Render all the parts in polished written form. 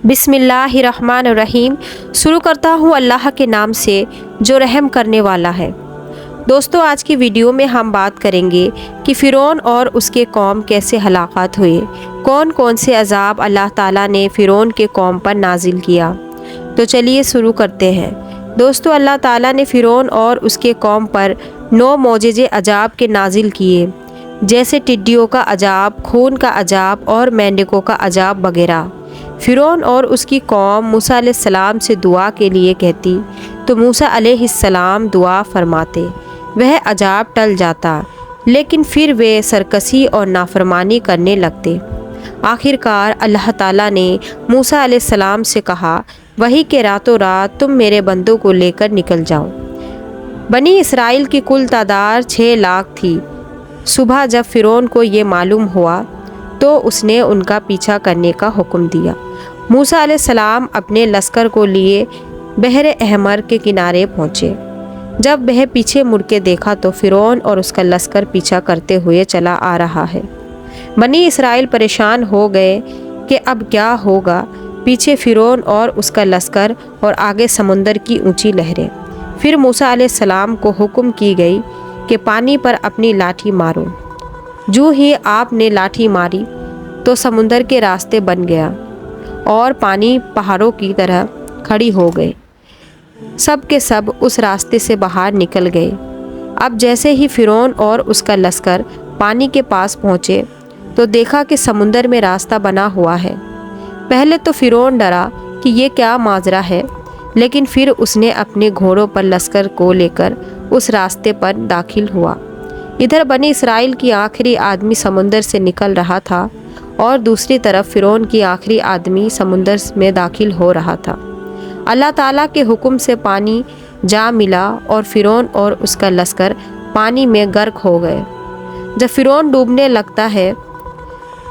بسم اللہ الرحمن الرحیم۔ شروع کرتا ہوں اللہ کے نام سے جو رحم کرنے والا ہے۔ دوستو، آج کی ویڈیو میں ہم بات کریں گے کہ فرعون اور اس کے قوم کیسے ہلاکت ہوئے، کون کون سے عذاب اللہ تعالیٰ نے فرعون کے قوم پر نازل کیا۔ تو چلیے شروع کرتے ہیں۔ دوستو، اللہ تعالیٰ نے فرعون اور اس کے قوم پر 9 معجزے عذاب کے نازل کیے، جیسے ٹڈیوں کا عذاب، خون کا عذاب اور مینڈکوں کا عذاب وغیرہ۔ فرعون اور اس کی قوم موسیٰ علیہ السلام سے دعا کے لیے کہتی تو موسیٰ علیہ السلام دعا فرماتے، وہ عذاب ٹل جاتا، لیکن پھر وہ سرکشی اور نافرمانی کرنے لگتے۔ آخر کار اللہ تعالیٰ نے موسیٰ علیہ السلام سے کہا، وہی کہ راتوں رات تم میرے بندوں کو لے کر نکل جاؤ۔ بنی اسرائیل کی کل تعداد 6 لاکھ تھی۔ صبح جب فرعون کو یہ معلوم ہوا تو اس نے ان کا پیچھا کرنے کا حکم دیا۔ موسیٰ علیہ السلام اپنے لشکر کو لیے بحر احمر کے کنارے پہنچے۔ جب وہ پیچھے مڑ کے دیکھا تو فرعون اور اس کا لشکر پیچھا کرتے ہوئے چلا آ رہا ہے۔ بنی اسرائیل پریشان ہو گئے کہ اب کیا ہوگا۔ پیچھے فرعون اور اس کا لشکر اور آگے سمندر کی اونچی لہریں۔ پھر موسیٰ علیہ السلام کو حکم کی گئی کہ پانی پر اپنی لاٹھی مارو۔ جو ہی آپ نے لاٹھی ماری تو سمندر کے راستے بن گیا اور پانی پہاڑوں کی طرح کھڑی ہو گئے۔ سب کے سب اس راستے سے باہر نکل گئے۔ اب جیسے ہی فرعون اور اس کا لشکر پانی کے پاس پہنچے تو دیکھا کہ سمندر میں راستہ بنا ہوا ہے۔ پہلے تو فرعون ڈرا کہ یہ کیا ماجرا ہے، لیکن پھر اس نے اپنے گھوڑوں پر لشکر کو لے کر اس راستے پر داخل ہوا۔ ادھر بنی اسرائیل کی آخری آدمی سمندر سے نکل رہا تھا اور دوسری طرف فرعون کی آخری آدمی سمندر میں داخل ہو رہا تھا۔ اللہ تعالیٰ کے حکم سے پانی جا ملا اور فرعون اور اس کا لشکر پانی میں غرق ہو گئے۔ جب فرعون ڈوبنے لگتا ہے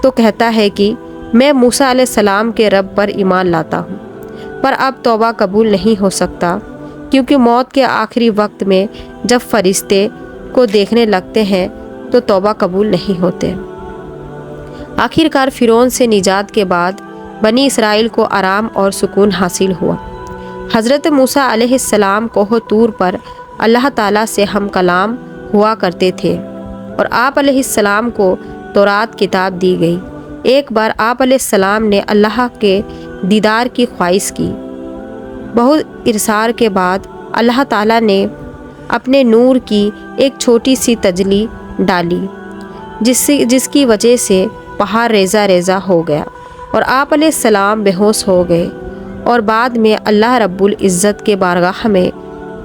تو کہتا ہے کہ میں موسیٰ علیہ السلام کے رب پر ایمان لاتا ہوں، پر اب توبہ قبول نہیں ہو سکتا، کیونکہ موت کے آخری وقت میں جب فرشتے کو دیکھنے لگتے ہیں تو توبہ قبول نہیں ہوتے۔ آخر کار فرعون سے نجات کے بعد بنی اسرائیل کو آرام اور سکون حاصل ہوا۔ حضرت موسیٰ علیہ السلام کوہ طور پر اللہ تعالیٰ سے ہم کلام ہوا کرتے تھے اور آپ علیہ السلام کو تورات کتاب دی گئی۔ ایک بار آپ علیہ السلام نے اللہ کے دیدار کی خواہش کی۔ بہت ارسال کے بعد اللہ تعالیٰ نے اپنے نور کی ایک چھوٹی سی تجلی ڈالی، جس کی وجہ سے پہاڑ ریزہ ریزہ ہو گیا اور آپ علیہ السلام بے ہوش ہو گئے، اور بعد میں اللہ رب العزت کے بارگاہ میں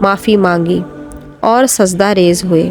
معافی مانگی اور سجدہ ریز ہوئے۔